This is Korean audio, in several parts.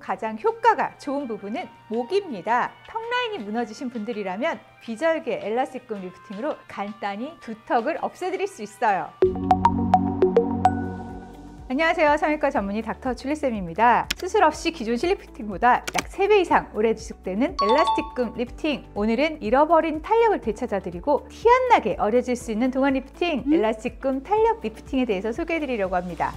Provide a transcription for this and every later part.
가장 효과가 좋은 부분은 목입니다. 턱 라인이 무너지신 분들이라면 비절개 엘라스틱금 리프팅으로 간단히 두턱을 없애드릴 수 있어요. 안녕하세요. 성형외과 전문의 닥터 줄리쌤입니다. 수술 없이 기존 실리프팅보다 약 3배 이상 오래 지속되는 엘라스틱금 리프팅. 오늘은 잃어버린 탄력을 되찾아드리고 티 안 나게 어려질 수 있는 동안 리프팅, 엘라스틱금 탄력 리프팅에 대해서 소개해드리려고 합니다.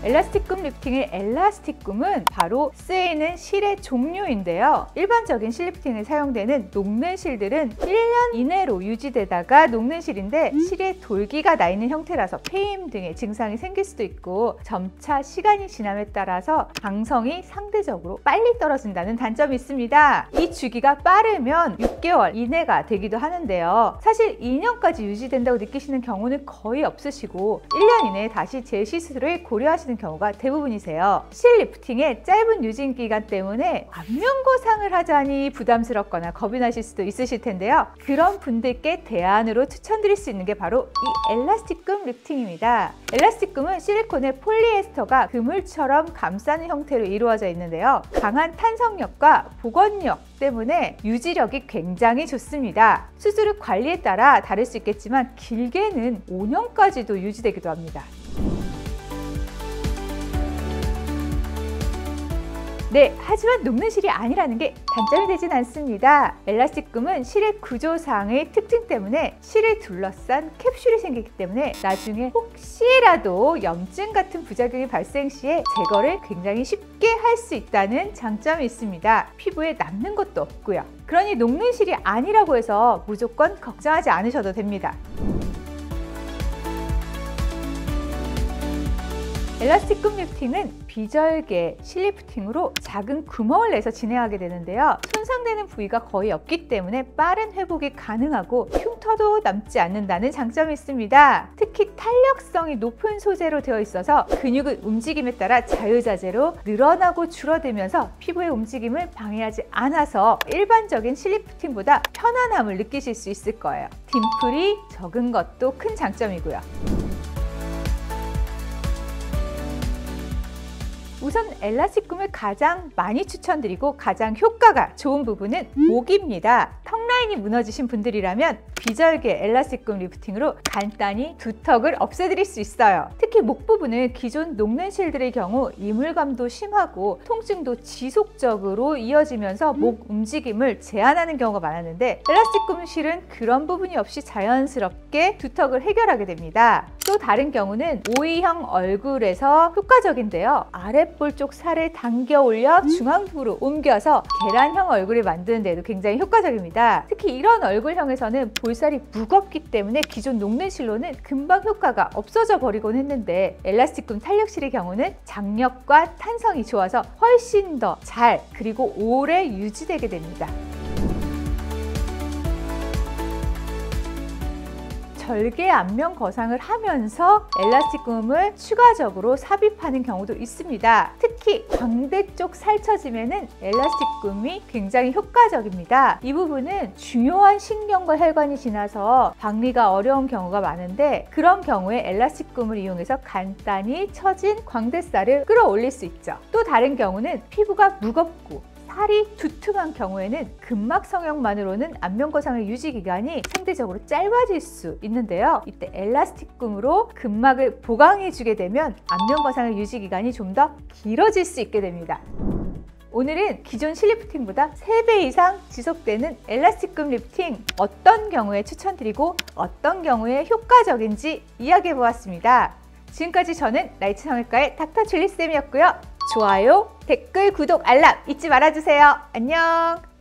엘라스틱금 리프팅의 엘라스틱금은 바로 쓰이는 실의 종류인데요. 일반적인 실리프팅에 사용되는 녹는 실들은 1년 이내로 유지되다가 녹는 실인데 실에 돌기가 나 있는 형태라서 폐임 등의 증상이 생길 수도 있고 점차 시간이 지남에 따라서 강성이 상대적으로 빨리 떨어진다는 단점이 있습니다. 이 주기가 빠르면 6개월 이내가 되기도 하는데요. 사실 2년까지 유지된다고 느끼시는 경우는 거의 없으시고 1년 이내에 다시 재시술을 고려하시는 경우가 대부분이세요. 실 리프팅의 짧은 유지 기간 때문에 안면거상을 하자니 부담스럽거나 겁이 나실 수도 있으실 텐데요. 그런 분들께 대안으로 추천드릴 수 있는 게 바로 이 엘라스틱금 리프팅입니다. 엘라스틱금은 실리콘의 폴리에스터가 그물처럼 감싸는 형태로 이루어져 있는데요. 강한 탄성력과 복원력 때문에 유지력이 굉장히 좋습니다. 수술 후 관리에 따라 다를 수 있겠지만 길게는 5년까지도 유지되기도 합니다. 네, 하지만 녹는 실이 아니라는 게 단점이 되진 않습니다. 엘라스틱금은 실의 구조상의 특징 때문에 실을 둘러싼 캡슐이 생기기 때문에 나중에 혹시라도 염증 같은 부작용이 발생 시에 제거를 굉장히 쉽게 할 수 있다는 장점이 있습니다. 피부에 남는 것도 없고요. 그러니 녹는 실이 아니라고 해서 무조건 걱정하지 않으셔도 됩니다. 엘라스틱금 리프팅은 비절개 실리프팅으로 작은 구멍을 내서 진행하게 되는데요. 손상되는 부위가 거의 없기 때문에 빠른 회복이 가능하고 흉터도 남지 않는다는 장점이 있습니다. 특히 탄력성이 높은 소재로 되어 있어서 근육의 움직임에 따라 자유자재로 늘어나고 줄어들면서 피부의 움직임을 방해하지 않아서 일반적인 실리프팅보다 편안함을 느끼실 수 있을 거예요. 딤플이 적은 것도 큰 장점이고요. 우선 엘라스틱금을 가장 많이 추천드리고 가장 효과가 좋은 부분은 목입니다. 턱 라인이 무너지신 분들이라면 비절개 엘라스틱금 리프팅으로 간단히 두턱을 없애드릴 수 있어요. 특히 목 부분은 기존 녹는 실들의 경우 이물감도 심하고 통증도 지속적으로 이어지면서 목 움직임을 제한하는 경우가 많았는데 엘라스틱금 실은 그런 부분이 없이 자연스럽게 두턱을 해결하게 됩니다. 또 다른 경우는 O형 얼굴에서 효과적인데요. 아랫볼 쪽 살을 당겨 올려 중앙부로 옮겨서 계란형 얼굴을 만드는 데도 굉장히 효과적입니다. 특히 이런 얼굴형에서는 볼살이 무겁기 때문에 기존 녹는 실로는 금방 효과가 없어져 버리곤 했는데 엘라스틱금 탄력실의 경우는 장력과 탄성이 좋아서 훨씬 더 잘 그리고 오래 유지되게 됩니다. 절개 안면 거상을 하면서 엘라스틱금을 추가적으로 삽입하는 경우도 있습니다. 특히 광대 쪽 살처짐에는 엘라스틱금이 굉장히 효과적입니다. 이 부분은 중요한 신경과 혈관이 지나서 박리가 어려운 경우가 많은데 그런 경우에 엘라스틱금을 이용해서 간단히 처진 광대살을 끌어올릴 수 있죠. 또 다른 경우는 피부가 무겁고 살이 두툼한 경우에는 근막 성형만으로는 안면거상의 유지 기간이 상대적으로 짧아질 수 있는데요. 이때 엘라스틱금으로 근막을 보강해 주게 되면 안면거상의 유지 기간이 좀 더 길어질 수 있게 됩니다. 오늘은 기존 실리프팅보다 3배 이상 지속되는 엘라스틱금 리프팅 어떤 경우에 추천드리고 어떤 경우에 효과적인지 이야기해 보았습니다. 지금까지 저는 라이트 성형외과의 닥터 줄리쌤이었고요. 좋아요, 댓글, 구독, 알람 잊지 말아주세요. 안녕!